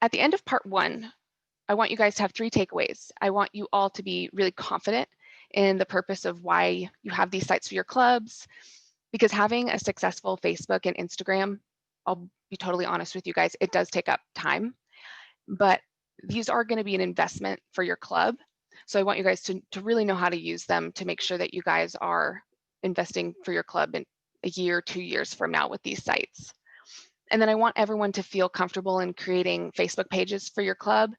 at the end of part 1, I want you guys to have 3 takeaways. I want you all to be really confident in the purpose of why you have these sites for your clubs, because having a successful Facebook and Instagram, I'll be totally honest with you guys, it does take up time, but these are going to be an investment for your club. So I want you guys to really know how to use them to make sure that you guys are investing for your club in a year, 2 years from now with these sites. And then I want everyone to feel comfortable in creating Facebook pages for your club.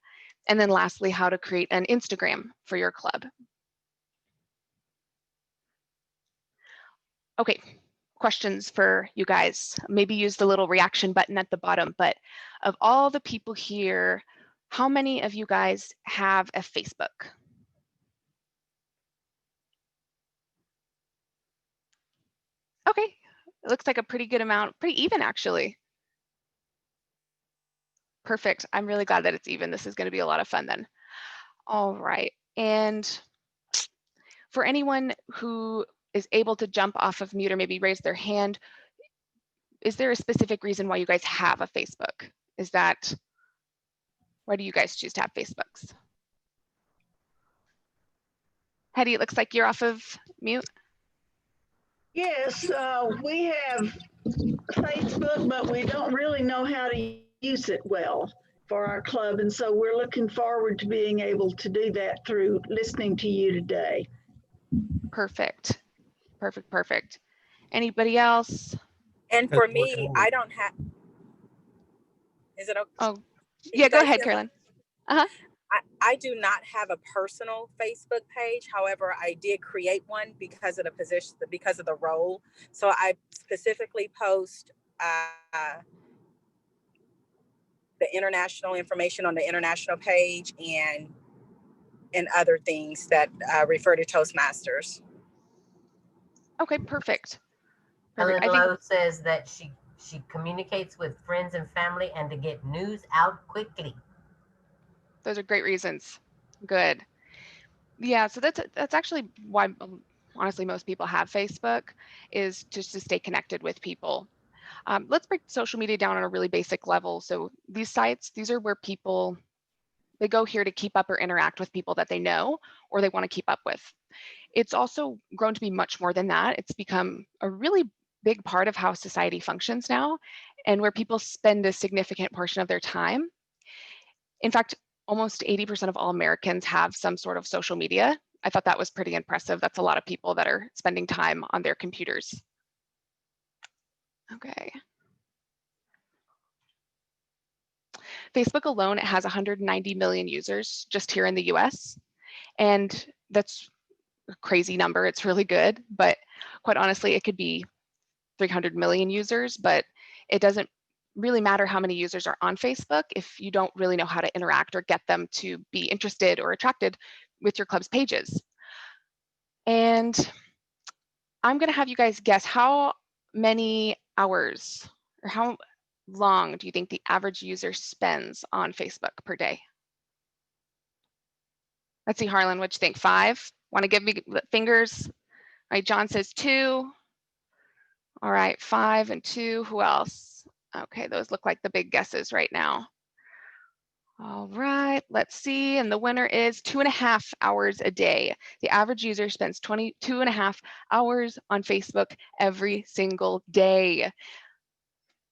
And then lastly, how to create an Instagram for your club. Okay, questions for you guys. Maybe use the little reaction button at the bottom, but of all the people here, how many of you guys have a Facebook? Okay, it looks like a pretty good amount, pretty even actually. Perfect. I'm really glad that it's even. This is going to be a lot of fun then. All right. And for anyone who is able to jump off of mute or maybe raise their hand, is there a specific reason why you guys have a Facebook? Why do you guys choose to have Facebooks? Hetty, it looks like you're off of mute. Yes, we have Facebook, but we don't really know how to use it well for our club. And so we're looking forward to being able to do that through listening to you today. Perfect. Perfect. Perfect. Anybody else? And for me, I don't have. Is it okay? Oh, yeah, go ahead, Carolyn. I do not have a personal Facebook page. However, I did create one because of the position, because of the role. So I specifically post the international information on the international page and other things that refer to Toastmasters. Okay, perfect. Ellen Lowe says that she communicates with friends and family and to get news out quickly. Those are great reasons. Good. Yeah, so that's actually why honestly most people have Facebook, is just to stay connected with people. Let's break social media down on a really basic level. So these sites, these are where people, they go here to keep up or interact with people that they know or they want to keep up with. It's also grown to be much more than that. It's become a really big part of how society functions now, and where people spend a significant portion of their time. In fact, almost 80% of all Americans have some sort of social media. I thought that was pretty impressive. That's a lot of people that are spending time on their computers. Okay. Facebook alone, it has 190 million users just here in the US. And that's a crazy number. It's really good, but quite honestly, it could be 300 million users, but it doesn't really matter how many users are on Facebook if you don't really know how to interact or get them to be interested or attracted with your club's pages. And I'm going to have you guys guess how many hours or how long do you think the average user spends on Facebook per day? Let's see, Harlan, what you think? 5? Want to give me fingers? All right, John says 2. All right, 5 and 2. Who else? Okay, those look like the big guesses right now. All right, let's see. And the winner is 2.5 hours a day. The average user spends 22.5 hours on Facebook every single day.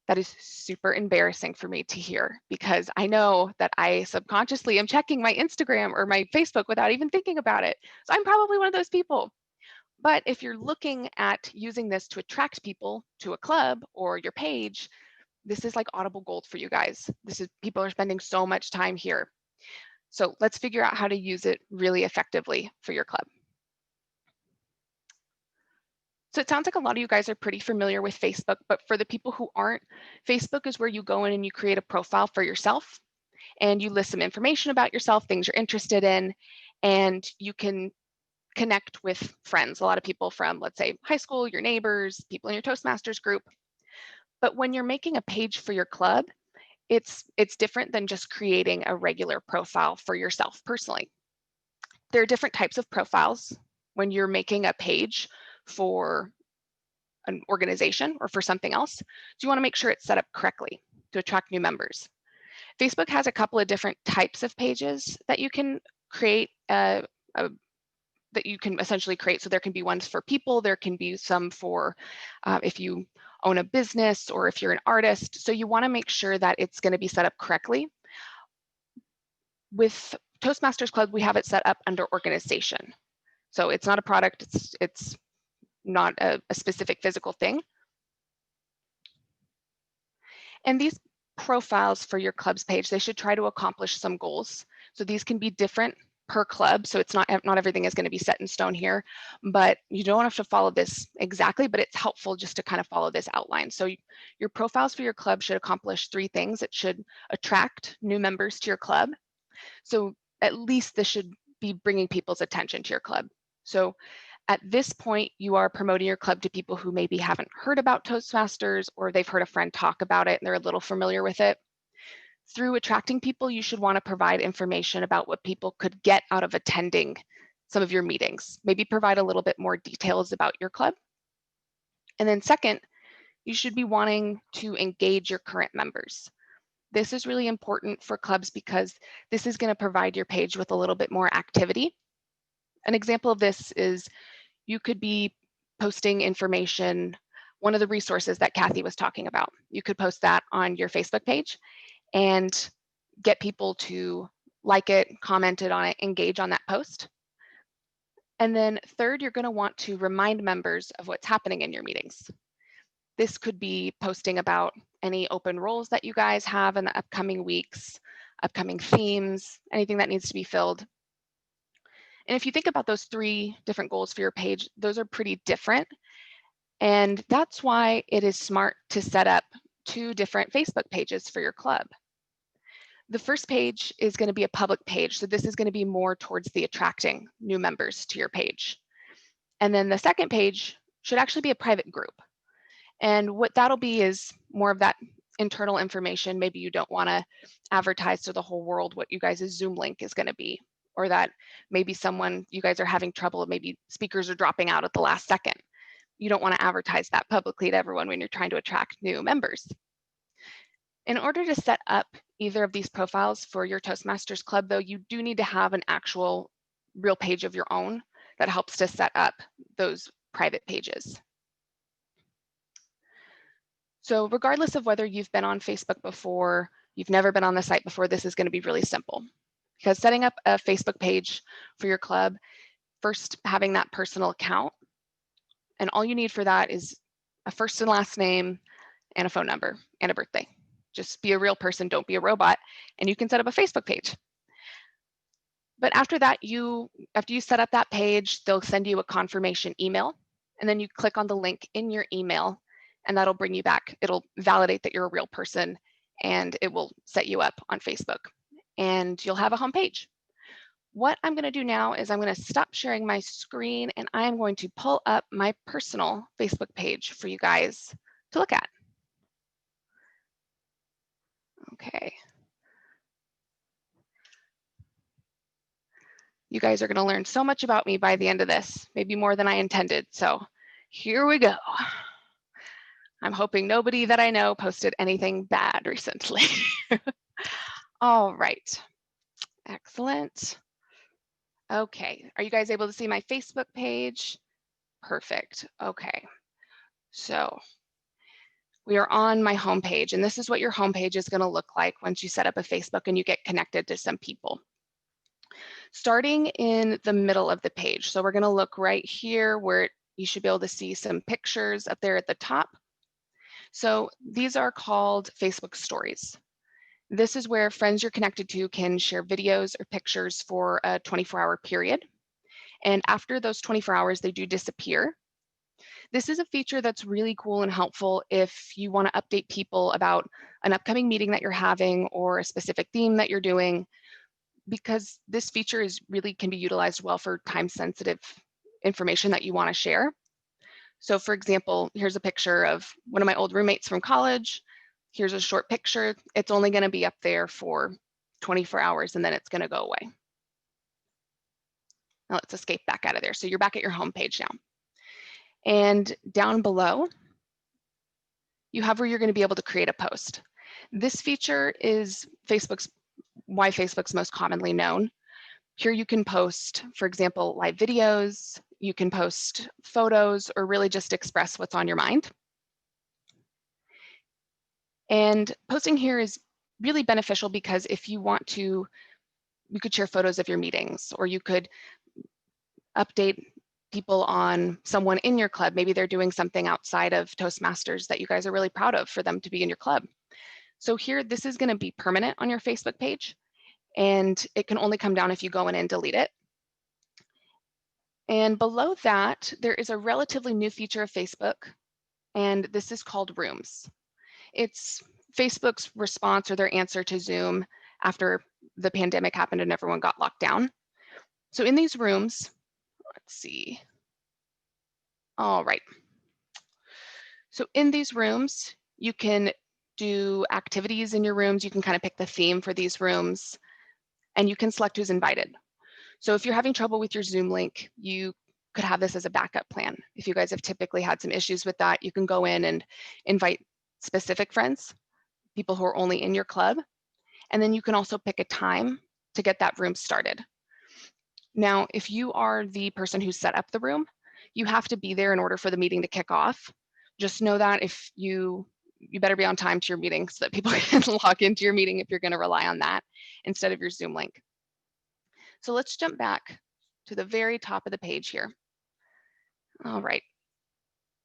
That is super embarrassing for me to hear, because I know that I subconsciously am checking my Instagram or my Facebook without even thinking about it. So I'm probably one of those people. But if you're looking at using this to attract people to a club or your page, this is like audible gold for you guys. People are spending so much time here. So let's figure out how to use it really effectively for your club. So it sounds like a lot of you guys are pretty familiar with Facebook, but for the people who aren't, Facebook is where you go in and you create a profile for yourself and you list some information about yourself, things you're interested in, and you can connect with friends, a lot of people from, let's say, high school, your neighbors, people in your Toastmasters group. But when you're making a page for your club, it's different than just creating a regular profile for yourself personally. There are different types of profiles when you're making a page for an organization or for something else. So you want to make sure it's set up correctly to attract new members. Facebook has a couple of different types of pages that you can create, that you can essentially create. So there can be ones for people, there can be some for if you own a business or if you're an artist. So you want to make sure that it's going to be set up correctly. With Toastmasters Club, we have it set up under organization. So it's not a product, it's not a specific physical thing. And these profiles for your club's page, they should try to accomplish some goals. So these can be different per club. So it's not everything is going to be set in stone here, but you don't have to follow this exactly, but it's helpful just to kind of follow this outline. So your profiles for your club should accomplish 3 things. It should attract new members to your club. So at least this should be bringing people's attention to your club. So at this point, you are promoting your club to people who maybe haven't heard about Toastmasters, or they've heard a friend talk about it and they're a little familiar with it. Through attracting people, you should want to provide information about what people could get out of attending some of your meetings. Maybe provide a little bit more details about your club. And then second, you should be wanting to engage your current members. This is really important for clubs because this is going to provide your page with a little bit more activity. An example of this is you could be posting information, one of the resources that Kathy was talking about. You could post that on your Facebook page and get people to like it, comment it on it, engage on that post. And then third, you're going to want to remind members of what's happening in your meetings. This could be posting about any open roles that you guys have in the upcoming weeks, upcoming themes, anything that needs to be filled. And if you think about those 3 different goals for your page, those are pretty different. And that's why it is smart to set up 2 different Facebook pages for your club. The first page is going to be a public page. So this is going to be more towards the attracting new members to your page. And then the second page should actually be a private group. And what that'll be is more of that internal information. Maybe you don't want to advertise to the whole world what you guys' Zoom link is going to be, or that maybe you guys are having trouble, maybe speakers are dropping out at the last second. You don't want to advertise that publicly to everyone when you're trying to attract new members. In order to set up either of these profiles for your Toastmasters Club, though, you do need to have an actual real page of your own that helps to set up those private pages. So regardless of whether you've been on Facebook before, you've never been on the site before, this is going to be really simple. Because setting up a Facebook page for your club, first having that personal account, and all you need for that is a first and last name and a phone number and a birthday. Just be a real person, don't be a robot, and you can set up a Facebook page. But after that, after you set up that page, they'll send you a confirmation email, and then you click on the link in your email, and that'll bring you back. It'll validate that you're a real person, and it will set you up on Facebook, and you'll have a home page. What I'm going to do now is I'm going to stop sharing my screen, and I am going to pull up my personal Facebook page for you guys to look at. Okay. You guys are going to learn so much about me by the end of this, maybe more than I intended. So here we go. I'm hoping nobody that I know posted anything bad recently. All right. Excellent. Okay. Are you guys able to see my Facebook page? Perfect. Okay. So we are on my homepage, and this is what your homepage is going to look like once you set up a Facebook and you get connected to some people. Starting in the middle of the page. So we're going to look right here where you should be able to see some pictures up there at the top. So these are called Facebook stories. This is where friends you're connected to can share videos or pictures for a 24-hour period. And after those 24 hours, they do disappear. This is a feature that's really cool and helpful if you want to update people about an upcoming meeting that you're having or a specific theme that you're doing, because this feature can be utilized well for time-sensitive information that you want to share. So for example, here's a picture of one of my old roommates from college. Here's a short picture. It's only going to be up there for 24 hours and then it's going to go away. Now let's escape back out of there. So you're back at your home page now. And down below, you have where you're going to be able to create a post. This feature is why Facebook's most commonly known. Here you can post, for example, live videos, you can post photos, or really just express what's on your mind. And posting here is really beneficial because if you want to, you could share photos of your meetings, or you could update people on someone in your club. Maybe they're doing something outside of Toastmasters that you guys are really proud of for them to be in your club. So here, this is going to be permanent on your Facebook page, and it can only come down if you go in and delete it. And below that, there is a relatively new feature of Facebook, and this is called Rooms. It's Facebook's response or their answer to Zoom after the pandemic happened and everyone got locked down. So in these rooms, let's see. All right. So in these rooms, you can do activities in your rooms. You can kind of pick the theme for these rooms, and you can select who's invited. So if you're having trouble with your Zoom link, you could have this as a backup plan. If you guys have typically had some issues with that, you can go in and invite specific friends, people who are only in your club, and then you can also pick a time to get that room started. Now, if you are the person who set up the room, you have to be there in order for the meeting to kick off. Just know that if you better be on time to your meeting so that people can log into your meeting if you're going to rely on that instead of your Zoom link. So let's jump back to the very top of the page here. All right.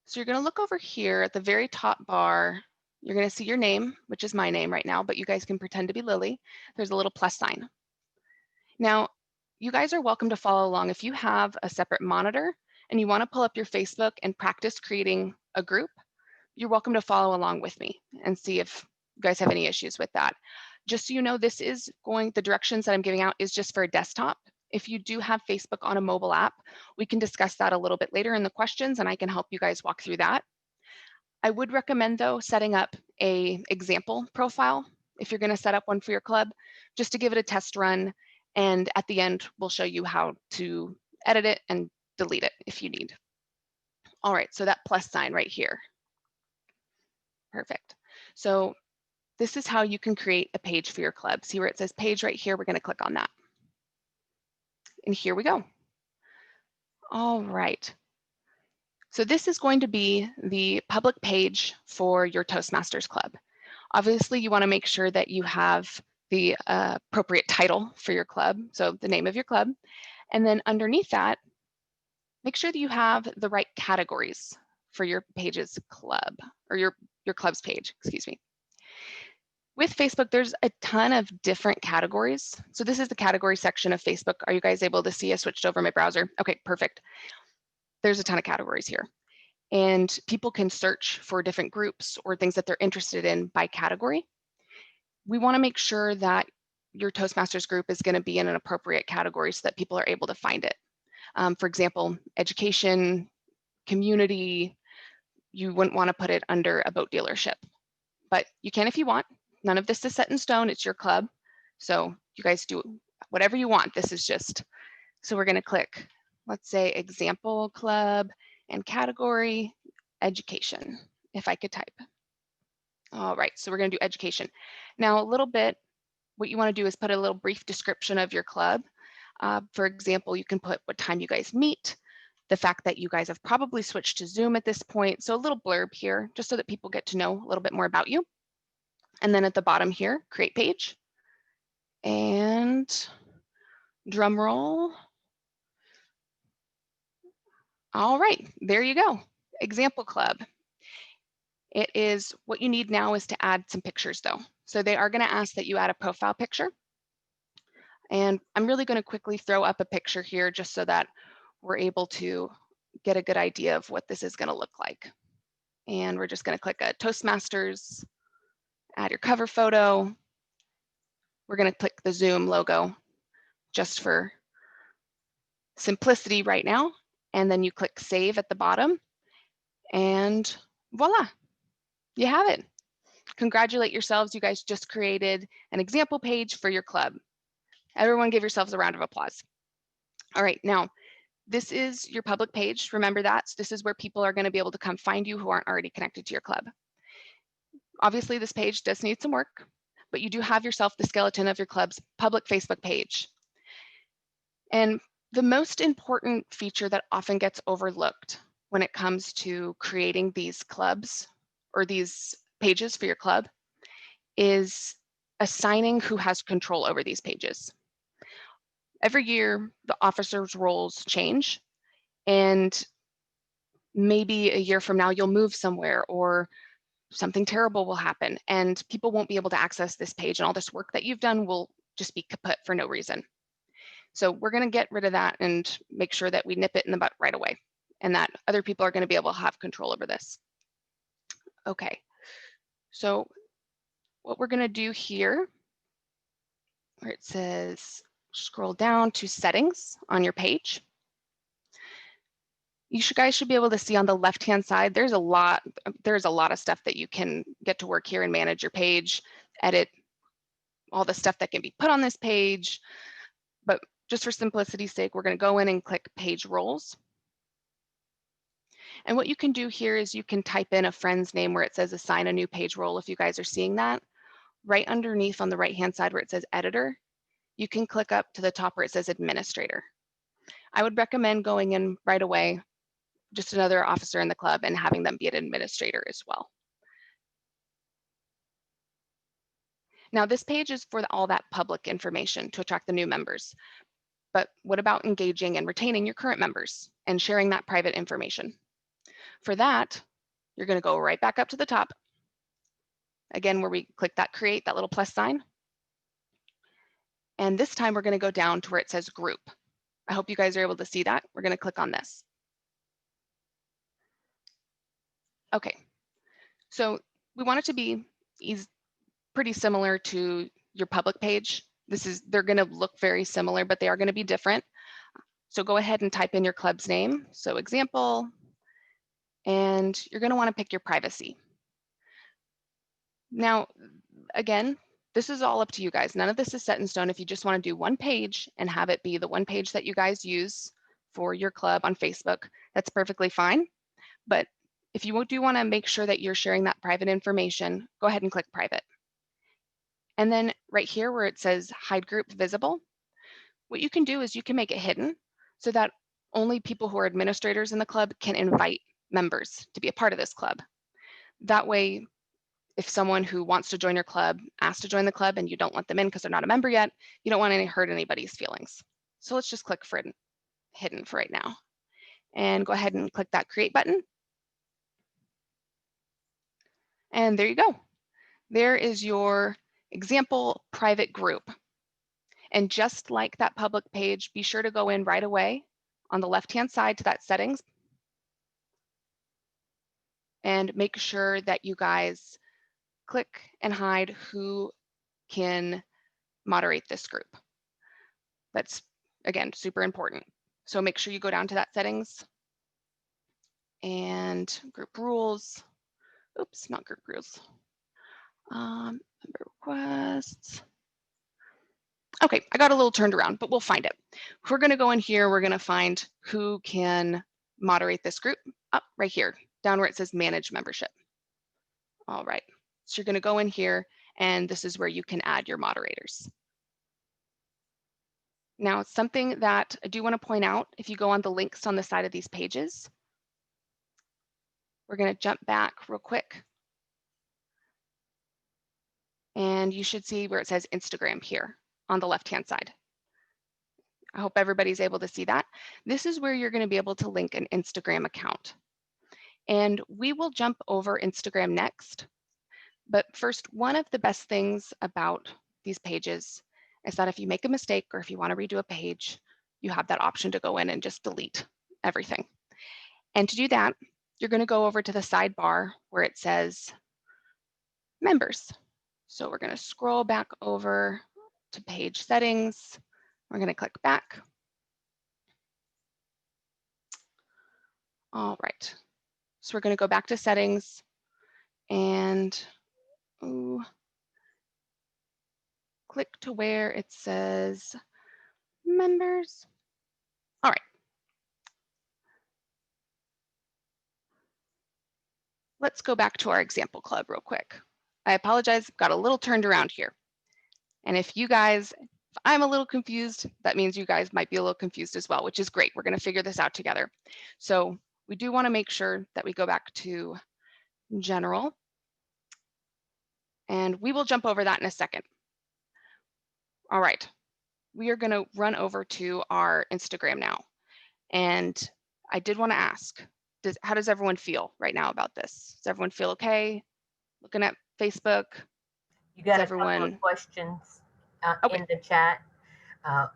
So you're going to look over here at the very top bar. You're going to see your name, which is my name right now, but you guys can pretend to be Lily. There's a little plus sign. Now, you guys are welcome to follow along. If you have a separate monitor and you want to pull up your Facebook and practice creating a group, you're welcome to follow along with me and see if you guys have any issues with that. Just so you know, the directions that I'm giving out is just for a desktop. If you do have Facebook on a mobile app, we can discuss that a little bit later in the questions, and I can help you guys walk through that. I would recommend, though, setting up an example profile if you're going to set up one for your club, just to give it a test run. And at the end, we'll show you how to edit it and delete it if you need. All right, so that plus sign right here. Perfect. So this is how you can create a page for your club. See where it says page right here? We're going to click on that. And here we go. All right. So this is going to be the public page for your Toastmasters club. Obviously, you want to make sure that you have the appropriate title for your club, so the name of your club. And then underneath that, make sure that you have the right categories for your page's club, or your club's page, excuse me. With Facebook, there's a ton of different categories. So this is the category section of Facebook. Are you guys able to see? I switched over my browser. Okay, perfect. There's a ton of categories here. And people can search for different groups or things that they're interested in by category. We want to make sure that your Toastmasters group is going to be in an appropriate category so that people are able to find it. For example, education, community, you wouldn't want to put it under a boat dealership, but you can if you want. None of this is set in stone, it's your club. So you guys do whatever you want. This is just, so we're going to click, let's say example club and category education, if I could type. All right, so we're going to do education. Now a little bit, what you want to do is put a little brief description of your club. For example, you can put what time you guys meet, the fact that you guys have probably switched to Zoom at this point. So a little blurb here, just so that people get to know a little bit more about you. And then at the bottom here, create page. And drum roll. All right, there you go. Example club. It is, what you need now is to add some pictures though. So they are going to ask that you add a profile picture. And I'm really going to quickly throw up a picture here just so that we're able to get a good idea of what this is going to look like. And we're just going to click a Toastmasters, add your cover photo. We're going to click the Zoom logo just for simplicity right now. And then you click save at the bottom and voila, you have it. Congratulate yourselves. You guys just created an example page for your club. Everyone give yourselves a round of applause. All right, now this is your public page. Remember that. So this is where people are going to be able to come find you who aren't already connected to your club. Obviously, this page does need some work, but you do have yourself the skeleton of your club's public Facebook page. And the most important feature that often gets overlooked when it comes to creating these clubs or these pages for your club is assigning who has control over these pages. Every year, the officers' roles change, and maybe a year from now, you'll move somewhere or something terrible will happen and people won't be able to access this page, and all this work that you've done will just be kaput for no reason. So we're going to get rid of that and make sure that we nip it in the butt right away and that other people are going to be able to have control over this. Okay, so what we're going to do here, where it says scroll down to settings on your page, you guys should be able to see on the left-hand side, there's a lot of stuff that you can get to work here and manage your page, edit all the stuff that can be put on this page. But just for simplicity's sake, we're going to go in and click page roles. And what you can do here is you can type in a friend's name where it says assign a new page role. If you guys are seeing that, right underneath on the right-hand side where it says editor, you can click up to the top where it says administrator. I would recommend going in right away, just another officer in the club, and having them be an administrator as well. Now this page is for all that public information to attract the new members. But what about engaging and retaining your current members and sharing that private information? For that, you're going to go right back up to the top, again, where we click that create, that little plus sign. And this time we're going to go down to where it says group. I hope you guys are able to see that. We're going to click on this. Okay, so we want it to be pretty similar to your public page. They're going to look very similar, but they are going to be different. So go ahead and type in your club's name. So example, and you're going to want to pick your privacy. Now, again, this is all up to you guys. None of this is set in stone. If you just want to do one page and have it be the one page that you guys use for your club on Facebook, that's perfectly fine. But if you do want to make sure that you're sharing that private information, go ahead and click private. And then right here where it says hide group visible, what you can do is you can make it hidden so that only people who are administrators in the club can invite members to be a part of this club. That way, if someone who wants to join your club asks to join the club and you don't let them in because they're not a member yet, you don't want to hurt anybody's feelings. So let's just click for hidden for right now. And go ahead and click that create button. And there you go. There is your example private group. And just like that public page, be sure to go in right away on the left-hand side to that settings and make sure that you guys click and hide who can moderate this group. That's, again, super important. So make sure you go down to that settings and group rules. Oops, not group rules. Member requests. Okay, I got a little turned around, but we'll find it. We're going to go in here. We're going to find who can moderate this group. Up right here, down where it says manage membership. All right, so you're going to go in here, and this is where you can add your moderators. Now, something that I do want to point out, if you go on the links on the side of these pages, we're going to jump back real quick. And you should see where it says Instagram here on the left-hand side. I hope everybody's able to see that. This is where you're going to be able to link an Instagram account. And we will jump over Instagram next. But first, one of the best things about these pages is that if you make a mistake or if you want to redo a page, you have that option to go in and just delete everything. And to do that, you're going to go over to the sidebar where it says members. So we're going to scroll back over to page settings. We're going to click back. All right. So we're going to go back to settings and click to where it says members. All right. Let's go back to our example club real quick. I apologize, got a little turned around here. And if I'm a little confused, that means you guys might be a little confused as well, which is great. We're going to figure this out together. So we do want to make sure that we go back to general, and we will jump over that in a second. All right, we are going to run over to our Instagram now. And I did want to ask, how does everyone feel right now about this? Does everyone feel okay looking at Facebook? You got a everyone... couple of questions okay. in the chat.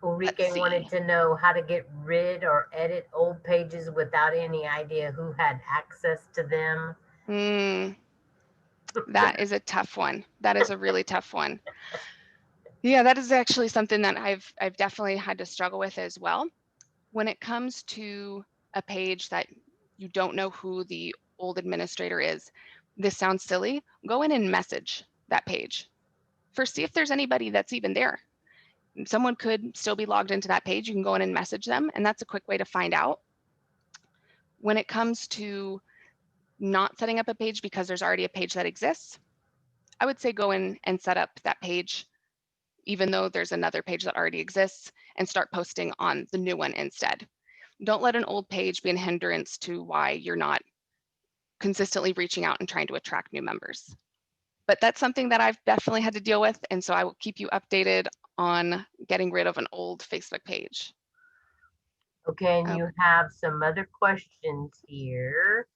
Ulrike wanted to know how to get rid or edit old pages without any idea who had access to them. That is a tough one. That is a really tough one. Yeah, that is actually something that I've definitely had to struggle with as well. When it comes to a page that you don't know who the old administrator is, this sounds silly, go in and message that page. First, see if there's anybody that's even there. Someone could still be logged into that page. You can go in and message them, and that's a quick way to find out. When it comes to not setting up a page because there's already a page that exists, I would say go in and set up that page, even though there's another page that already exists, and start posting on the new one instead. Don't let an old page be a hindrance to why you're not consistently reaching out and trying to attract new members. But that's something that I've definitely had to deal with, and so I will keep you updated on getting rid of an old Facebook page. Okay, and you have some other questions here.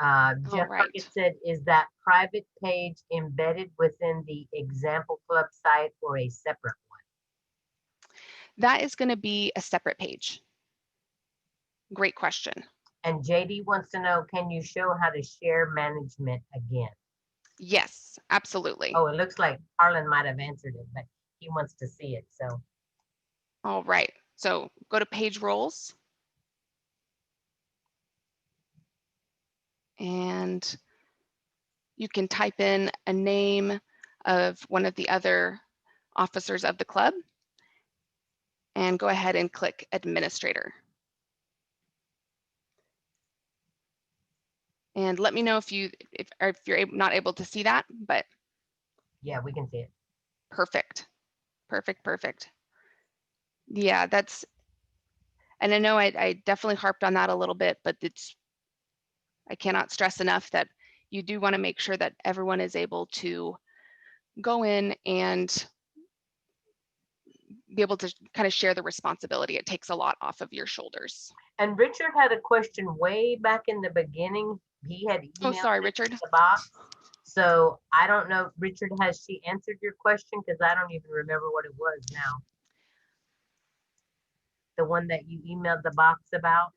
Jeff Puckett said, is that private page embedded within the example club site or a separate one? That is going to be a separate page. Great question. And JD wants to know, can you show how to share management again? Yes, absolutely. Oh, it looks like Harlan might have answered it, but he wants to see it, so. All right, so go to page roles. And you can type in a name of one of the other officers of the club and go ahead and click administrator. And let me know if you're not able to see that, but. Yeah, we can see it. Perfect, perfect, perfect. Yeah, that's, and I know I definitely harped on that a little bit, but I cannot stress enough that you do want to make sure that everyone is able to go in and be able to kind of share the responsibility. It takes a lot off of your shoulders. And Richard had a question way back in the beginning. He had emailed oh, sorry, Richard. The box. So I don't know, Richard, has she answered your question? Because I don't even remember what it was now. The one that you emailed the box about?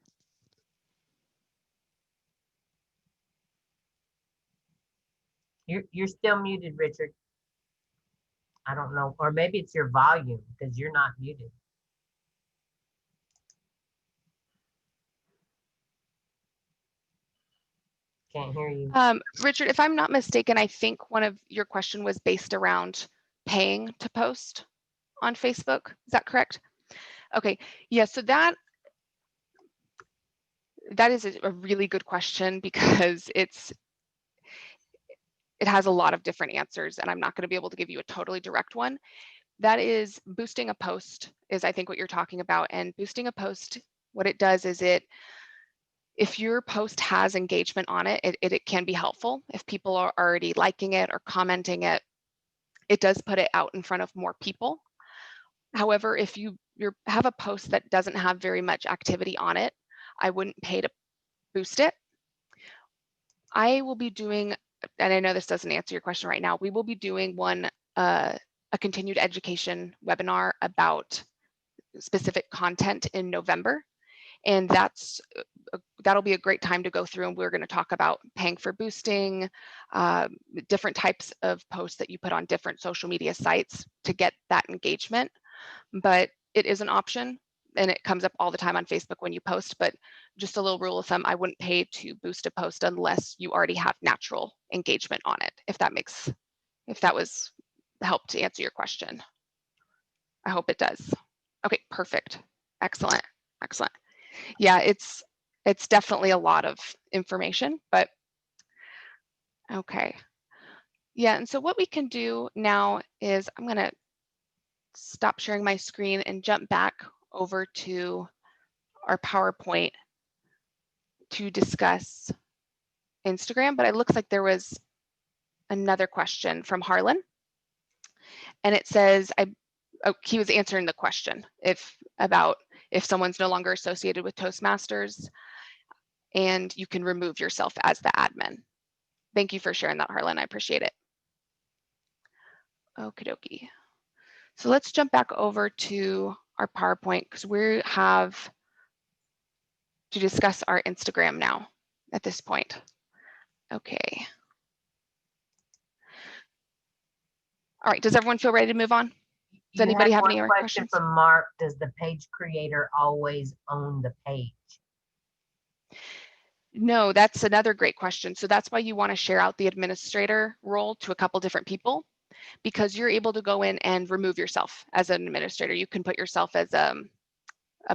You're still muted, Richard. I don't know, or maybe it's your volume because you're not muted. Can't hear you. Richard, if I'm not mistaken, I think one of your question was based around paying to post on Facebook. Is that correct? Okay, yeah, so that is a really good question because it has a lot of different answers, and I'm not going to be able to give you a totally direct one. That is, boosting a post is, I think, what you're talking about. And boosting a post, what it does is if your post has engagement on it, it can be helpful. If people are already liking it or commenting it, it does put it out in front of more people. However, if you have a post that doesn't have very much activity on it, I wouldn't pay to boost it. I will be doing, and I know this doesn't answer your question right now, we will be doing a continued education webinar about specific content in November. And that'll be a great time to go through, and we're going to talk about paying for boosting, different types of posts that you put on different social media sites to get that engagement. But it is an option, and it comes up all the time on Facebook when you post. But just a little rule of thumb, I wouldn't pay to boost a post unless you already have natural engagement on it, if that was help to answer your question. I hope it does. Okay, perfect. Excellent, excellent. Yeah, it's definitely a lot of information, but okay. Yeah, and so what we can do now is I'm going to stop sharing my screen and jump back over to our PowerPoint to discuss Instagram, but it looks like there was another question from Harlan. And it says, he was answering the question about if someone's no longer associated with Toastmasters and you can remove yourself as the admin. Thank you for sharing that, Harlan. I appreciate it. Okie dokie. So let's jump back over to our PowerPoint because we have to discuss our Instagram now at this point. Okay. All right, does everyone feel ready to move on? Does anybody have any other questions? From Mark, does the page creator always own the page? No, that's another great question. So that's why you want to share out the administrator role to a couple different people, because you're able to go in and remove yourself as an administrator. You can put yourself as a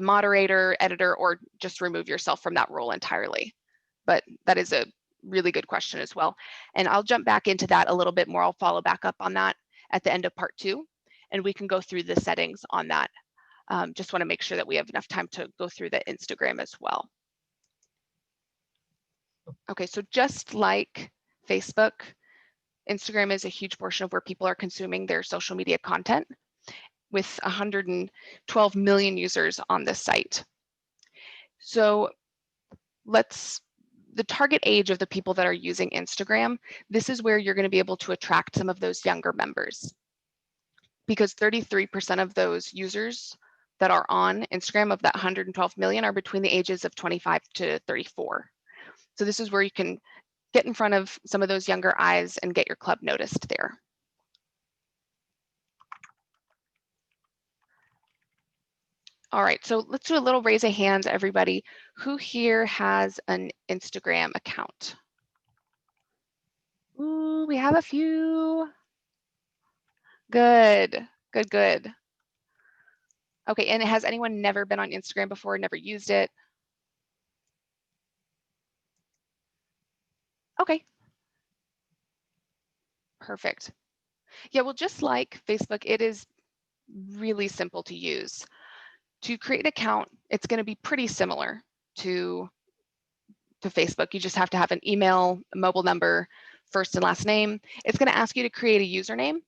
moderator, editor, or just remove yourself from that role entirely. But that is a really good question as well. And I'll jump back into that a little bit more. I'll follow back up on that at the end of part 2, and we can go through the settings on that. Just want to make sure that we have enough time to go through the Instagram as well. Okay, so just like Facebook, Instagram is a huge portion of where people are consuming their social media content, with 112 million users on this site. So the target age of the people that are using Instagram, this is where you're going to be able to attract some of those younger members, because 33% of those users that are on Instagram, of that 112 million, are between the ages of 25 to 34. So this is where you can get in front of some of those younger eyes and get your club noticed there. All right, so let's do a little raise of hands, everybody. Who here has an Instagram account? Ooh, we have a few. Good, good, good. Okay, and has anyone never been on Instagram before, never used it? Okay. Perfect. Yeah, well, just like Facebook, it is really simple to use. To create an account, it's going to be pretty similar to Facebook. You just have to have an email, a mobile number, first and last name. It's going to ask you to create a username,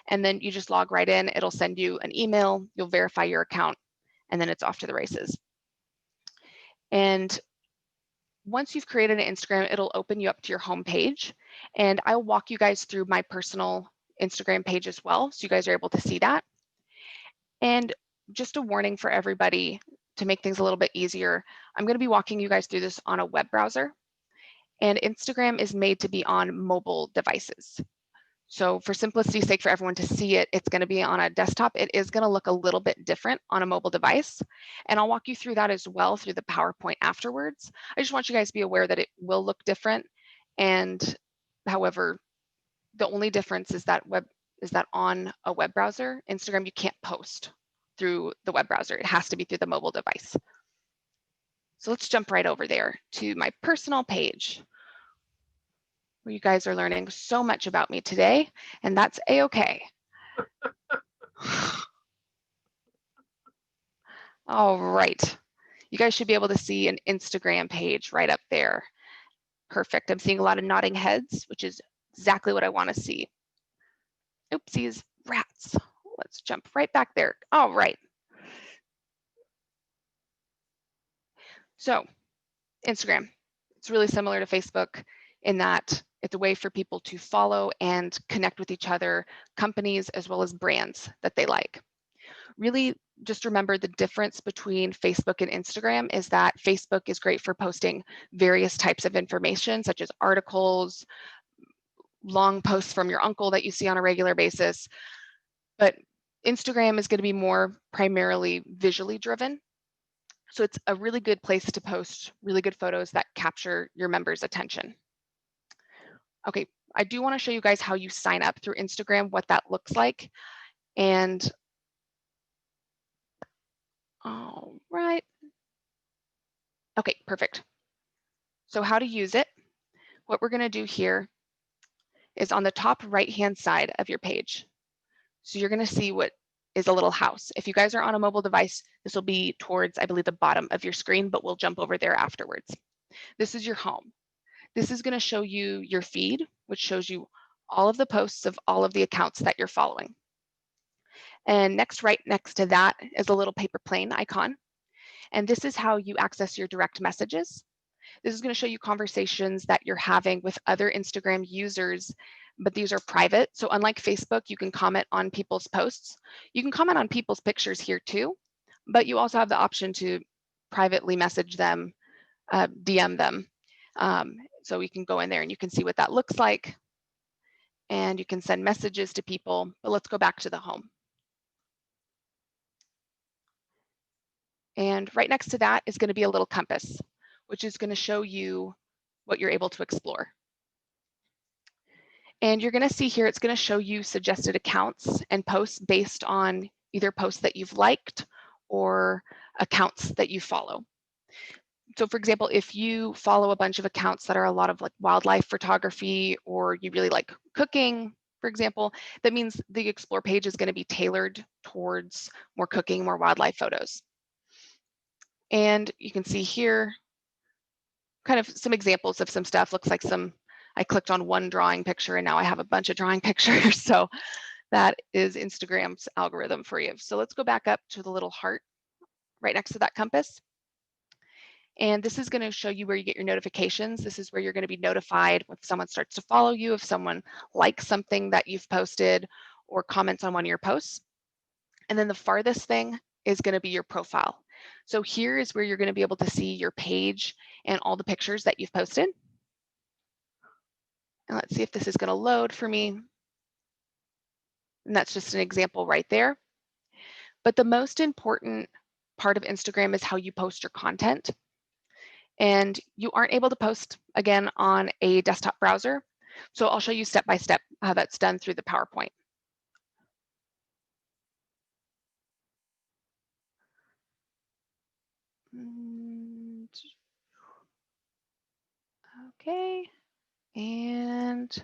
and then you just log right in. It'll send you an email, you'll verify your account, and then it's off to the races. And once you've created an Instagram, it'll open you up to your home page, and I'll walk you guys through my personal Instagram page as well, so you guys are able to see that. And just a warning for everybody to make things a little bit easier, I'm going to be walking you guys through this on a web browser, and Instagram is made to be on mobile devices. So for simplicity's sake, for everyone to see it, it's going to be on a desktop. It is going to look a little bit different on a mobile device, and I'll walk you through that as well through the PowerPoint afterwards. I just want you guys to be aware that it will look different, and however, the only difference is that on a web browser, Instagram, you can't post through the web browser. It has to be through the mobile device. So let's jump right over there to my personal page, where you guys are learning so much about me today, and that's a-okay. All right, you guys should be able to see an Instagram page right up there. Perfect. I'm seeing a lot of nodding heads, which is exactly what I want to see. Oopsies, rats. Let's jump right back there. All right. So Instagram, it's really similar to Facebook in that it's a way for people to follow and connect with each other, companies as well as brands that they like. Really, just remember the difference between Facebook and Instagram is that Facebook is great for posting various types of information, such as articles, long posts from your uncle that you see on a regular basis. But Instagram is going to be more primarily visually driven. So it's a really good place to post really good photos that capture your members' attention. Okay, I do want to show you guys how you sign up through Instagram, what that looks like. And all right. Okay, perfect. So how to use it. What we're going to do here is on the top right-hand side of your page. So you're going to see what is a little house. If you guys are on a mobile device, this will be towards, I believe, the bottom of your screen, but we'll jump over there afterwards. This is your home. This is going to show you your feed, which shows you all of the posts of all of the accounts that you're following. And right next to that is a little paper plane icon. And this is how you access your direct messages. This is going to show you conversations that you're having with other Instagram users, but these are private. So unlike Facebook, you can comment on people's posts. You can comment on people's pictures here too, but you also have the option to privately message them, DM them. So you can go in there and you can see what that looks like, and you can send messages to people. But let's go back to the home. And right next to that is going to be a little compass, which is going to show you what you're able to explore. And you're going to see here, it's going to show you suggested accounts and posts based on either posts that you've liked or accounts that you follow. So for example, if you follow a bunch of accounts that are a lot of like wildlife photography, or you really like cooking, for example, that means the Explore page is going to be tailored towards more cooking, more wildlife photos. And you can see here kind of some examples of some stuff. Looks like I clicked on one drawing picture and now I have a bunch of drawing pictures. So that is Instagram's algorithm for you. So let's go back up to the little heart right next to that compass. And this is going to show you where you get your notifications. This is where you're going to be notified if someone starts to follow you, if someone likes something that you've posted or comments on one of your posts. And then the farthest thing is going to be your profile. So here is where you're going to be able to see your page and all the pictures that you've posted. And let's see if this is going to load for me. And that's just an example right there. But the most important part of Instagram is how you post your content. And you aren't able to post, again, on a desktop browser. So I'll show you step by step how that's done through the PowerPoint. Okay, and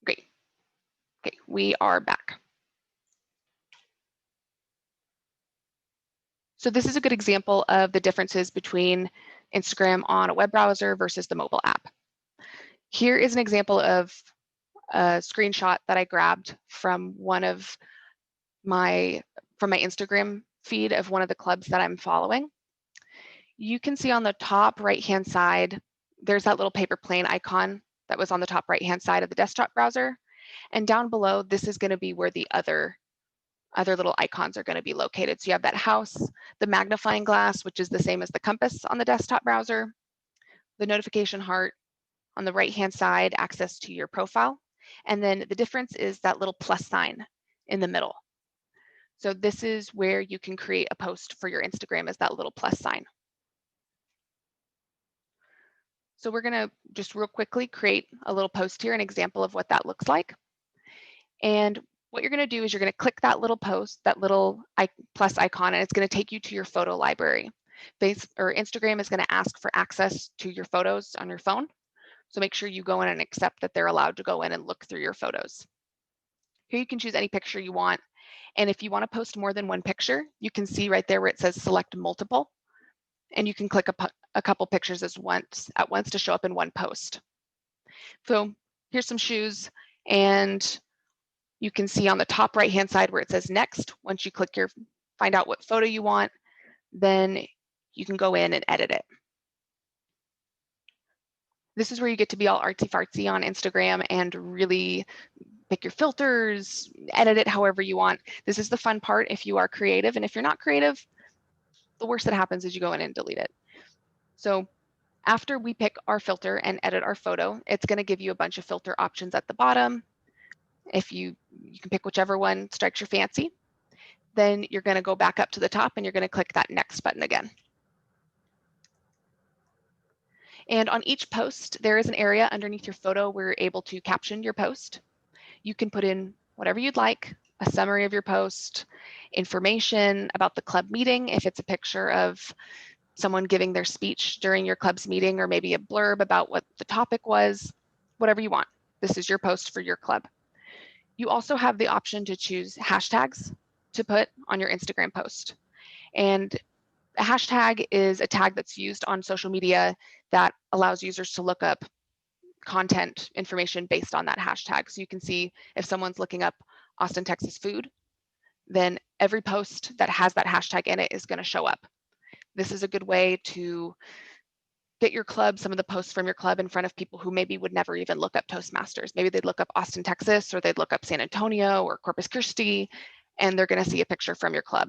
great. Okay, we are back. So this is a good example of the differences between Instagram on a web browser versus the mobile app. Here is an example of a screenshot that I grabbed from my Instagram feed of one of the clubs that I'm following. You can see on the top right-hand side, there's that little paper plane icon that was on the top right-hand side of the desktop browser. And down below, this is going to be where the other little icons are going to be located. So you have that house, the magnifying glass, which is the same as the compass on the desktop browser, the notification heart on the right-hand side, access to your profile. And then the difference is that little plus sign in the middle. So this is where you can create a post for your Instagram, is that little plus sign. So we're going to just real quickly create a little post here, an example of what that looks like. And what you're going to do is you're going to click that little post, that little plus icon, and it's going to take you to your photo library. Instagram is going to ask for access to your photos on your phone. So make sure you go in and accept that they're allowed to go in and look through your photos. Here you can choose any picture you want. And if you want to post more than one picture, you can see right there where it says select multiple. And you can click a couple pictures at once to show up in one post. So here's some shoes, and you can see on the top right-hand side where it says next. Once you find out what photo you want, then you can go in and edit it. This is where you get to be all artsy-fartsy on Instagram and really pick your filters, edit it however you want. This is the fun part if you are creative, and if you're not creative, the worst that happens is you go in and delete it. So after we pick our filter and edit our photo, it's going to give you a bunch of filter options at the bottom. If you can pick whichever one strikes your fancy. Then you're going to go back up to the top and you're going to click that next button again. And on each post, there is an area underneath your photo where you're able to caption your post. You can put in whatever you'd like, a summary of your post, information about the club meeting, if it's a picture of someone giving their speech during your club's meeting, or maybe a blurb about what the topic was, whatever you want. This is your post for your club. You also have the option to choose hashtags to put on your Instagram post. And a hashtag is a tag that's used on social media that allows users to look up content information based on that hashtag. So you can see if someone's looking up Austin, Texas food, then every post that has that hashtag in it is going to show up. This is a good way to get your club, some of the posts from your club, in front of people who maybe would never even look up Toastmasters. Maybe they'd look up Austin, Texas, or they'd look up San Antonio or Corpus Christi, and they're going to see a picture from your club.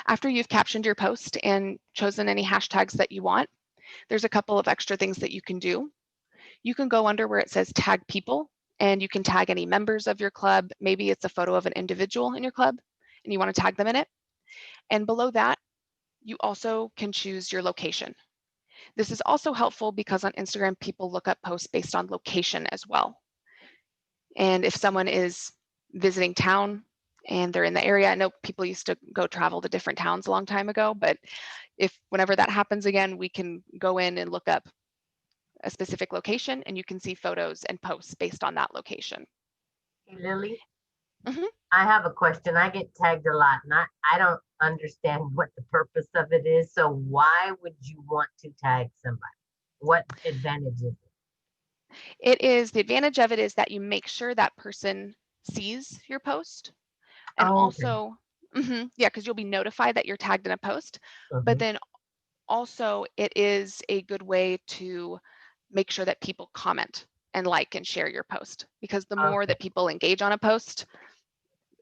After you've captioned your post and chosen any hashtags that you want, there's a couple of extra things that you can do. You can go under where it says tag people, and you can tag any members of your club. Maybe it's a photo of an individual in your club and you want to tag them in it. And below that, you also can choose your location. This is also helpful because on Instagram, people look up posts based on location as well. And if someone is visiting town and they're in the area, I know people used to go travel to different towns a long time ago, but whenever that happens again, we can go in and look up a specific location and you can see photos and posts based on that location. Hey, Lily, Mm-hmm. I have a question. I get tagged a lot and I don't understand what the purpose of it is. So why would you want to tag somebody? What advantage is it? The advantage of it is that you make sure that person sees your post. And also, yeah, because you'll be notified that you're tagged in a post, but then also it is a good way to make sure that people comment and like and share your post, because the more that people engage on a post,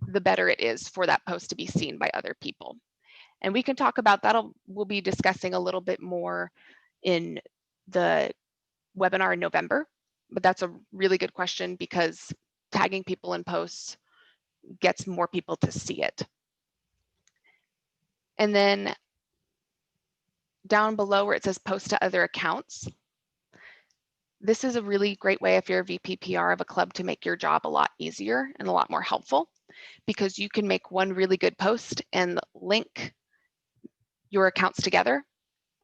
the better it is for that post to be seen by other people. And we can talk about that. We'll be discussing a little bit more in the webinar in November, but that's a really good question because tagging people in posts gets more people to see it. And then down below where it says post to other accounts, this is a really great way if you're a VPPR of a club to make your job a lot easier and a lot more helpful, because you can make one really good post and link your accounts together.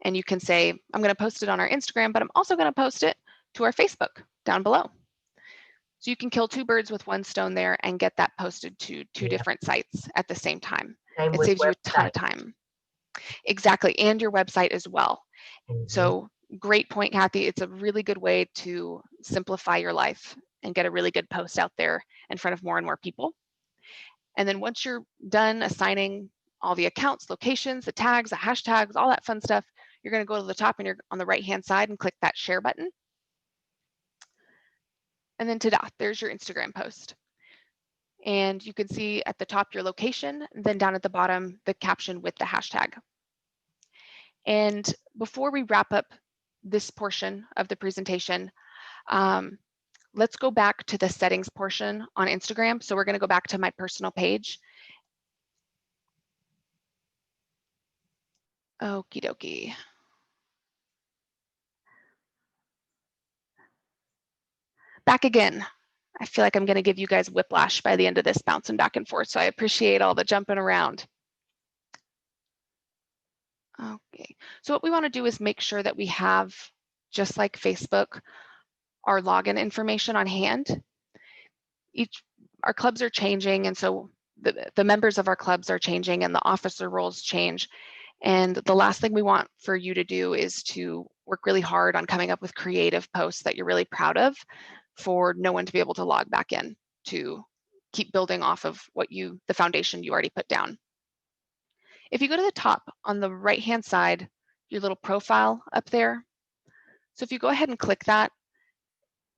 And you can say, I'm going to post it on our Instagram, but I'm also going to post it to our Facebook down below. So you can kill two birds with one stone there and get that posted to two different sites at the same time. It saves you a ton of time. Exactly, and your website as well. So great point, Kathy. It's a really good way to simplify your life and get a really good post out there in front of more and more people. And then once you're done assigning all the accounts, locations, the tags, the hashtags, all that fun stuff, you're going to go to the top and you're on the right-hand side and click that share button. And then ta-da, there's your Instagram post. And you can see at the top your location, then down at the bottom, the caption with the hashtag. And before we wrap up this portion of the presentation, let's go back to the settings portion on Instagram. So we're going to go back to my personal page. Okie dokie. Back again. I feel like I'm going to give you guys whiplash by the end of this bouncing back and forth. So I appreciate all the jumping around. Okay, so what we want to do is make sure that we have, just like Facebook, our login information on hand. Our clubs are changing, and so the members of our clubs are changing and the officer roles change. And the last thing we want for you to do is to work really hard on coming up with creative posts that you're really proud of for no one to be able to log back in to keep building off of the foundation you already put down. If you go to the top on the right-hand side, your little profile up there. So if you go ahead and click that,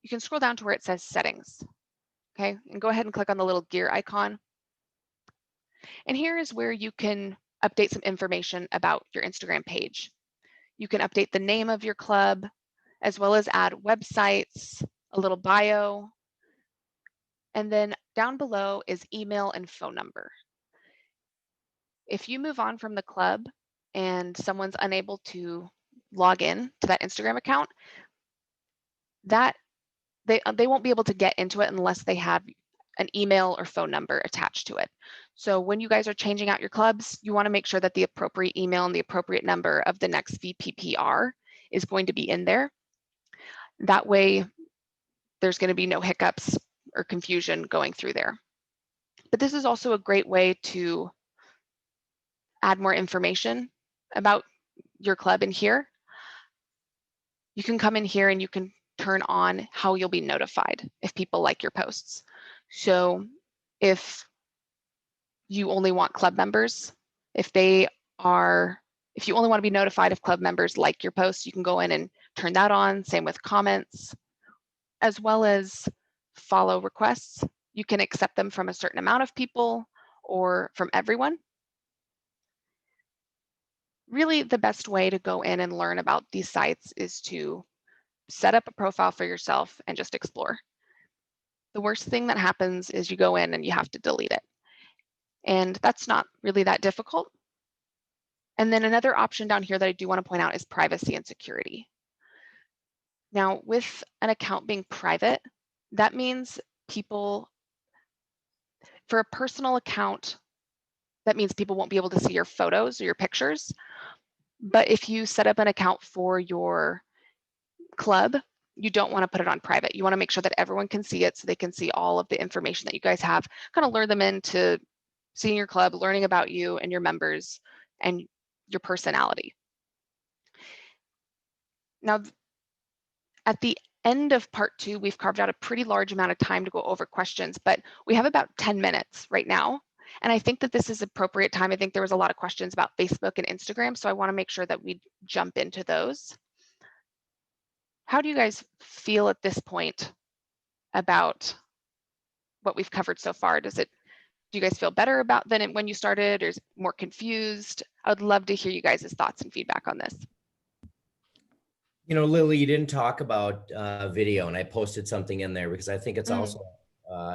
you can scroll down to where it says settings, okay? And go ahead and click on the little gear icon. And here is where you can update some information about your Instagram page. You can update the name of your club, as well as add websites, a little bio, and then down below is email and phone number. If you move on from the club and someone's unable to log in to that Instagram account, they won't be able to get into it unless they have an email or phone number attached to it. So when you guys are changing out your clubs, you want to make sure that the appropriate email and the appropriate number of the next VPPR is going to be in there. That way, there's going to be no hiccups or confusion going through there. But this is also a great way to add more information about your club in here. You can come in here and you can turn on how you'll be notified if people like your posts. So if you only want club members, if you only want to be notified if club members like your posts, you can go in and turn that on. Same with comments, as well as follow requests. You can accept them from a certain amount of people or from everyone. Really, the best way to go in and learn about these sites is to set up a profile for yourself and just explore. The worst thing that happens is you go in and you have to delete it. And that's not really that difficult. And then another option down here that I do want to point out is privacy and security. Now, with an account being private, that means for a personal account, that means people won't be able to see your photos or your pictures. But if you set up an account for your club, you don't want to put it on private. You want to make sure that everyone can see it so they can see all of the information that you guys have, kind of lure them into seeing your club, learning about you and your members and your personality. Now, at the end of part 2, we've carved out a pretty large amount of time to go over questions, but we have about 10 minutes right now. And I think that this is appropriate time. I think there was a lot of questions about Facebook and Instagram, so I want to make sure that we jump into those. How do you guys feel at this point about what we've covered so far? Do you guys feel better about than when you started, or is it more confused? I would love to hear you guys' thoughts and feedback on this. You know, Lily, you didn't talk about video, and I posted something in there because I think it's also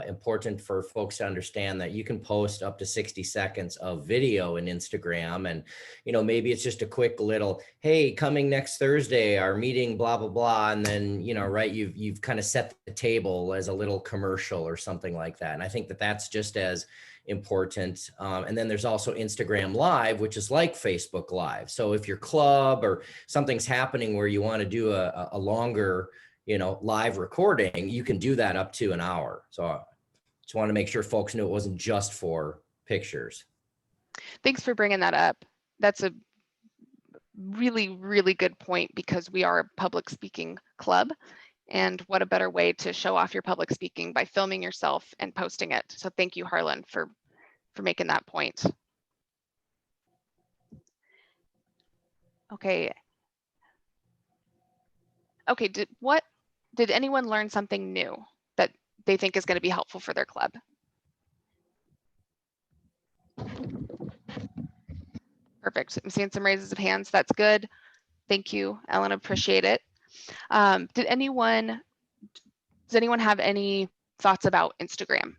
important for folks to understand that you can post up to 60 seconds of video in Instagram. And, you know, maybe it's just a quick little, hey, coming next Thursday, our meeting, blah, blah, blah. And then, you know, right, you've kind of set the table as a little commercial or something like that. And I think that that's just as important. And then there's also Instagram Live, which is like Facebook Live. So if your club or something's happening where you want to do a longer, you know, live recording, you can do that up to an hour. So I just want to make sure folks knew it wasn't just for pictures. Thanks for bringing that up. That's a really, really good point, because we are a public speaking club. And what a better way to show off your public speaking by filming yourself and posting it. So thank you, Harlan, for making that point. Okay. Okay, did anyone learn something new that they think is going to be helpful for their club? Perfect. I'm seeing some raises of hands. That's good. Thank you, Ellen. Appreciate it. Does anyone have any thoughts about Instagram?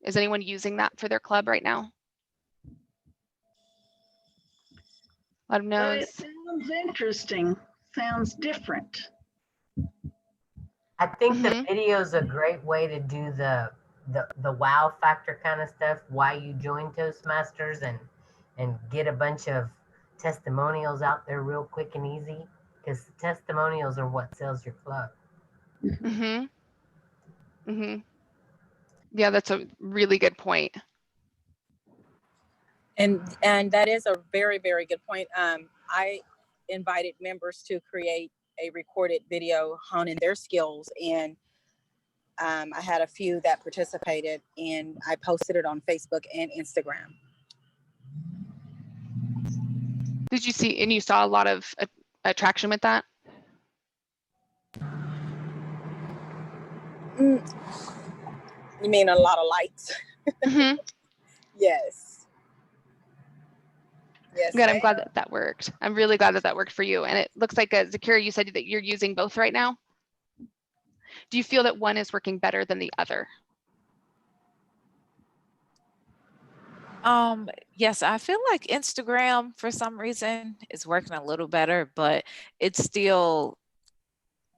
Is anyone using that for their club right now? Let them know. It sounds interesting. Sounds different. I think the video is a great way to do the wow factor kind of stuff. Why you join Toastmasters and get a bunch of testimonials out there real quick and easy, because testimonials are what sells your club. Yeah, that's a really good point. And that is a very, very good point. I invited members to create a recorded video honing their skills, and I had a few that participated, and I posted it on Facebook and Instagram. Did you see, and you saw a lot of attraction with that? You mean a lot of likes? Yes. Yes. Good. I'm glad that worked. I'm really glad that worked for you. And it looks like, Zakira, you said that you're using both right now. Do you feel that one is working better than the other? Yes, I feel like Instagram for some reason is working a little better, but it's still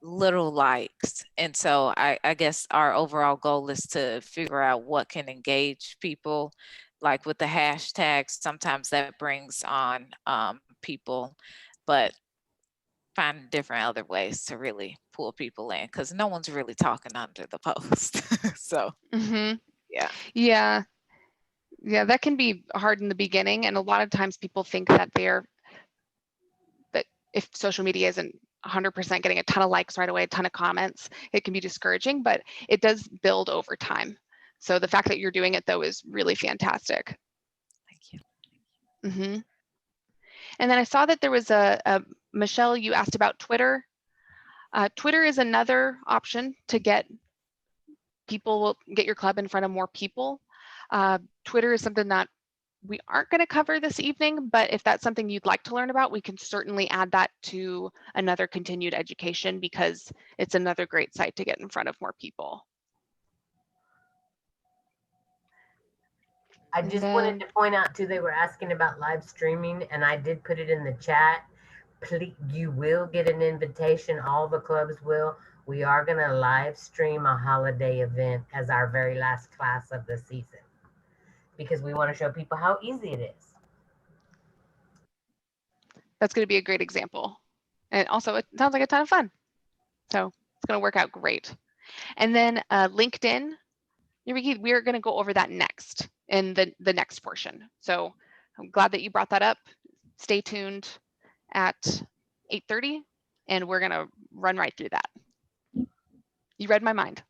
little likes. And so I guess our overall goal is to figure out what can engage people, like with the hashtags. Sometimes that brings on people, but find different other ways to really pull people in, because no one's really talking under the post. So yeah, that can be hard in the beginning, and a lot of times people think that that if social media isn't 100% getting a ton of likes right away, a ton of comments, it can be discouraging, but it does build over time. So the fact that you're doing it though is really fantastic. Thank you. And then I saw that there was a Michelle, you asked about Twitter. Twitter is another option to get your club in front of more people. Twitter is something that we aren't going to cover this evening, but if that's something you'd like to learn about, we can certainly add that to another continued education, because it's another great site to get in front of more people. I just wanted to point out too, they were asking about live streaming, and I did put it in the chat. Please, you will get an invitation. All the clubs will. We are going to live stream a holiday event as our very last class of the season, because we want to show people how easy it is. That's going to be a great example. And also it sounds like a ton of fun. So it's going to work out great. And then LinkedIn, we are going to go over that next in the next portion. So I'm glad that you brought that up. Stay tuned at 8:30 and we're going to run right through that. You read my mind.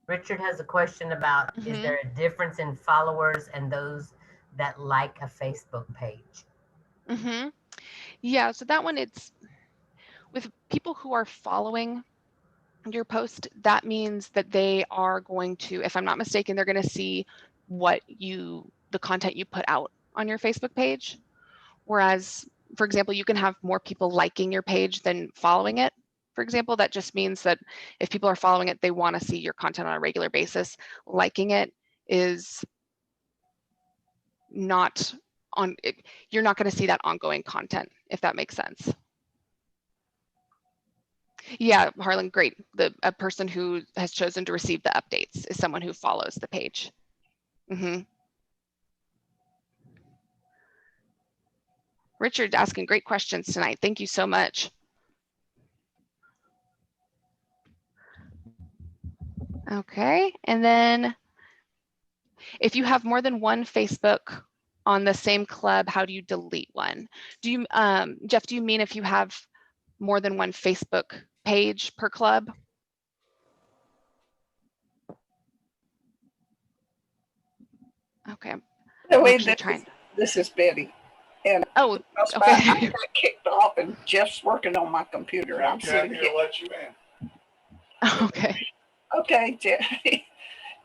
Richard has a question about, is there a difference in followers and those that like a Facebook page? Yeah, so that one, it's with people who are following your post, that means that they are going to, if I'm not mistaken, they're going to see the content you put out on your Facebook page. Whereas, for example, you can have more people liking your page than following it. For example, that just means that if people are following it, they want to see your content on a regular basis. Liking it is not on it. You're not going to see that ongoing content, if that makes sense. Yeah, Harlan, great. A person who has chosen to receive the updates is someone who follows the page. Richard asking great questions tonight. Thank you so much. Okay, and then if you have more than one Facebook on the same club, how do you delete one? Do you, Jeff, do you mean if you have more than one Facebook page per club? Okay. This is Betty. And okay. I got kicked off and Jeff's working on my computer. And I'm sitting here. Let you in. Okay. Okay, Jeff.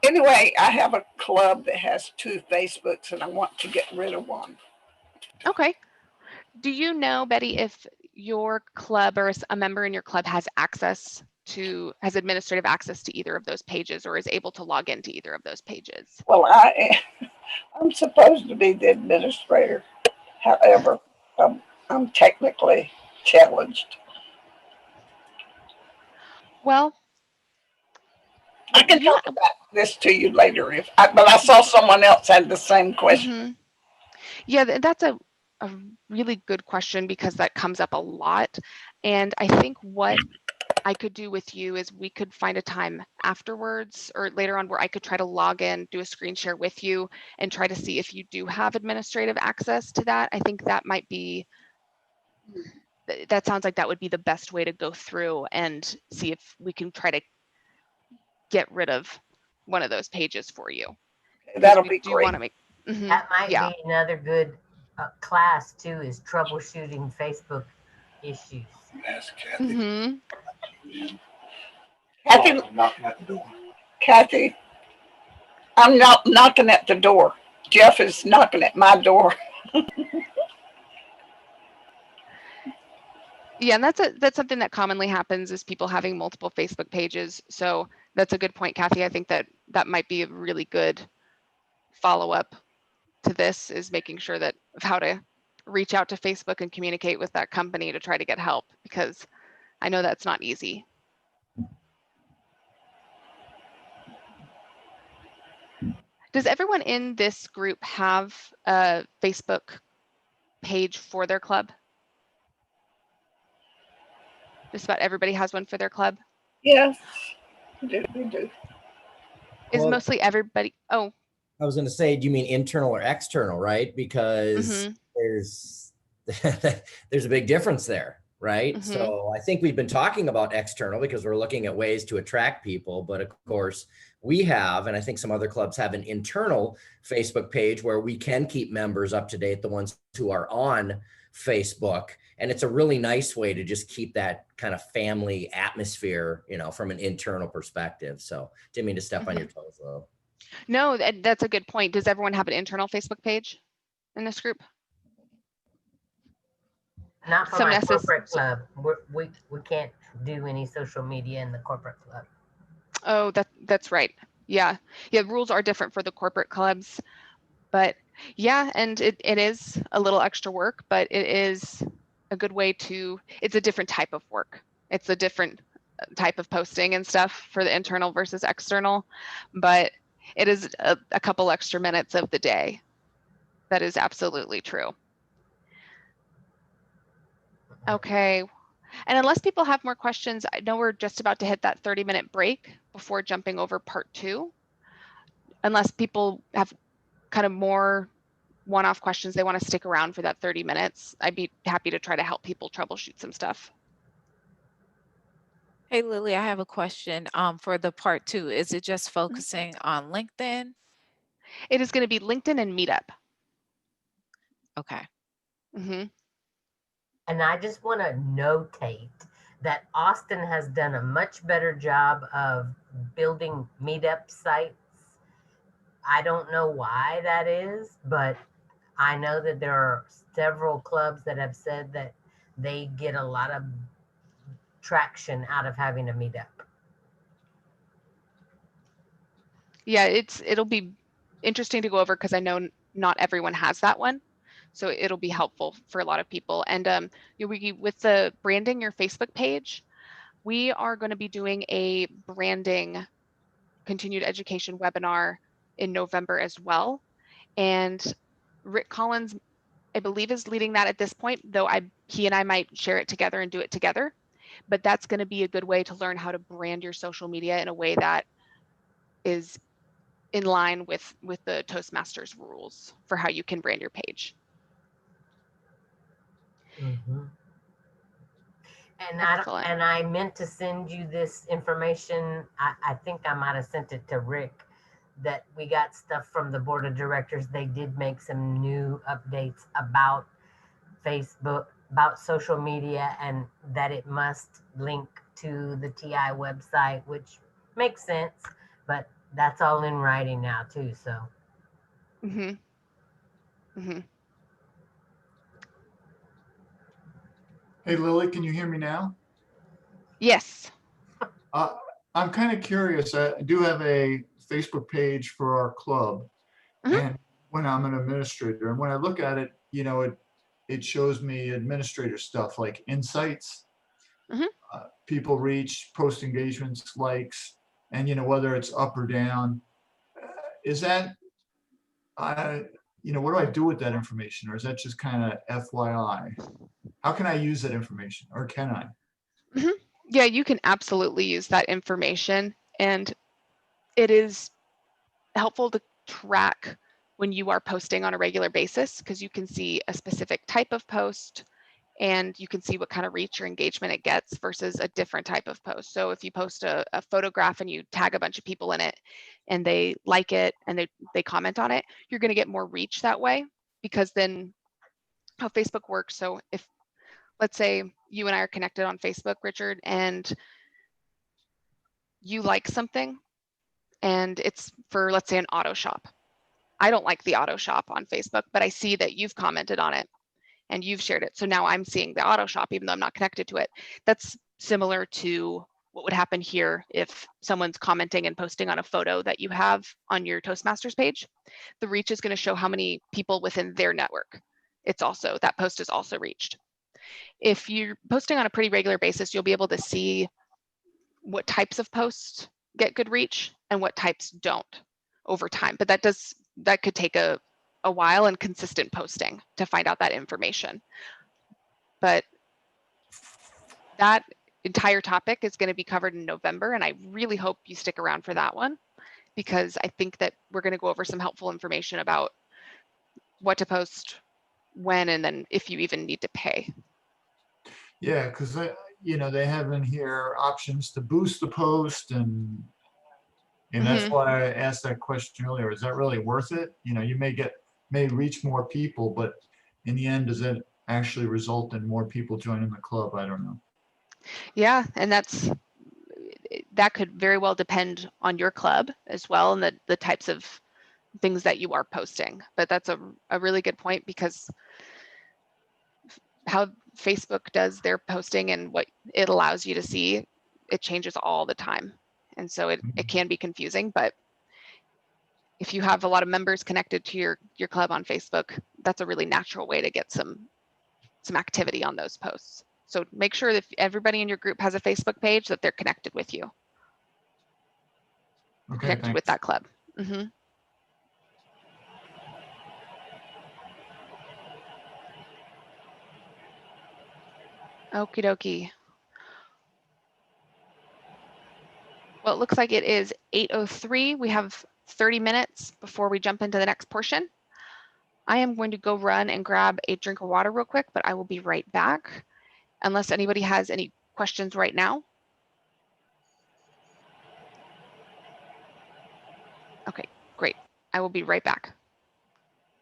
Anyway, I have a club that has 2 Facebooks and I want to get rid of one. Okay. Do you know, Betty, if your club or a member in your club has administrative access to either of those pages or is able to log into either of those pages? Well, I'm supposed to be the administrator. However, I'm technically challenged. Well, I can talk about this to you later, but I saw someone else had the same question. Yeah, that's a really good question, because that comes up a lot. And I think what I could do with you is we could find a time afterwards or later on where I could try to log in, do a screen share with you and try to see if you do have administrative access to that. I think that sounds like that would be the best way to go through and see if we can try to get rid of one of those pages for you. That'll be great. That might be another good class too, is troubleshooting Facebook issues. Ask Kathy. Knocking at the door. Kathy, I'm not knocking at the door. Jeff is knocking at my door. Yeah, and that's something that commonly happens, is people having multiple Facebook pages. So that's a good point, Kathy. I think that might be a really good follow-up to this, is making sure that of how to reach out to Facebook and communicate with that company to try to get help, because I know that's not easy. Does everyone in this group have a Facebook page for their club? Just about everybody has one for their club? Yes, we do. Is mostly everybody, oh. I was gonna say, do you mean internal or external, right? Because there's there's a big difference there, right? So I think we've been talking about external because we're looking at ways to attract people, but of course we have, and I think some other clubs have, an internal Facebook page where we can keep members up to date, the ones who are on Facebook. And it's a really nice way to just keep that kind of family atmosphere, you know, from an internal perspective. So didn't mean to step on your toes, though. No, that's a good point. Does everyone have an internal Facebook page in this group? Not for my corporate club. We can't do any social media in the corporate club. Oh, that's right. Yeah, rules are different for the corporate clubs, but yeah, and it is a little extra work, but it is a good way to, it's a different type of work. It's a different type of posting and stuff for the internal versus external, but it is a couple extra minutes of the day. That is absolutely true. Okay, and unless people have more questions, I know we're just about to hit that 30-minute break before jumping over part 2. Unless people have kind of more one-off questions, they want to stick around for that 30 minutes, I'd be happy to try to help people troubleshoot some stuff. Hey, Lily, I have a question for the part 2. Is it just focusing on LinkedIn? It is going to be LinkedIn and Meetup. Okay. And I just want to notate that Austin has done a much better job of building meetup sites. I don't know why that is, but I know that there are several clubs that have said that they get a lot of traction out of having a meetup. Yeah, it'll be interesting to go over because I know not everyone has that one. So it'll be helpful for a lot of people. And with the branding your Facebook page, we are going to be doing a branding continued education webinar in November as well. And Rick Collins, I believe, is leading that at this point, though he and I might share it together and do it together. But that's going to be a good way to learn how to brand your social media in a way that is in line with the Toastmasters rules for how you can brand your page. And I meant to send you this information. I think I might have sent it to Rick, that we got stuff from the board of directors. They did make some new updates about Facebook, about social media, and that it must link to the TI website, which makes sense, but that's all in writing now too, so. Hey, Lily, can you hear me now? Yes. I'm kind of curious. I do have a Facebook page for our club, and when I'm an administrator, and when I look at it, you know, it shows me administrator stuff like insights, people reach, post engagements, likes, and, you know, whether it's up or down. Is that, you know, what do I do with that information? Or is that just kind of FYI? How can I use that information, or can I? Yeah, you can absolutely use that information, and it is helpful to track when you are posting on a regular basis, because you can see a specific type of post and you can see what kind of reach or engagement it gets versus a different type of post. So if you post a photograph and you tag a bunch of people in it and they like it and they comment on it, you're going to get more reach that way, because then how Facebook works. So if, let's say you and I are connected on Facebook, Richard, and you like something and it's for, let's say, an auto shop. I don't like the auto shop on Facebook, but I see that you've commented on it and you've shared it. So now I'm seeing the auto shop, even though I'm not connected to it. That's similar to what would happen here if someone's commenting and posting on a photo that you have on your Toastmasters page. The reach is going to show how many people within their network that post is also reached. If you're posting on a pretty regular basis, you'll be able to see what types of posts get good reach and what types don't over time. But that could take a while and consistent posting to find out that information. But that entire topic is going to be covered in November, and I really hope you stick around for that one, because I think that we're going to go over some helpful information about what to post, when, and then if you even need to pay. Yeah, because they have in here options to boost the post, and that's why I asked that question earlier. Is that really worth it? You may reach more people, but in the end, does that actually result in more people joining the club? I don't know. Yeah, and that could very well depend on your club as well, and the types of things that you are posting. But that's a really good point, because how Facebook does their posting and what it allows you to see, it changes all the time. And so it can be confusing, but if you have a lot of members connected to your club on Facebook, that's a really natural way to get some activity on those posts. So make sure that if everybody in your group has a Facebook page, that they're connected with you. Okay, connected thanks. with that club. Okie dokie. Well, it looks like it is 8:03. We have 30 minutes before we jump into the next portion. I am going to go run and grab a drink of water real quick, but I will be right back, unless anybody has any questions right now. Okay, great. I will be right back.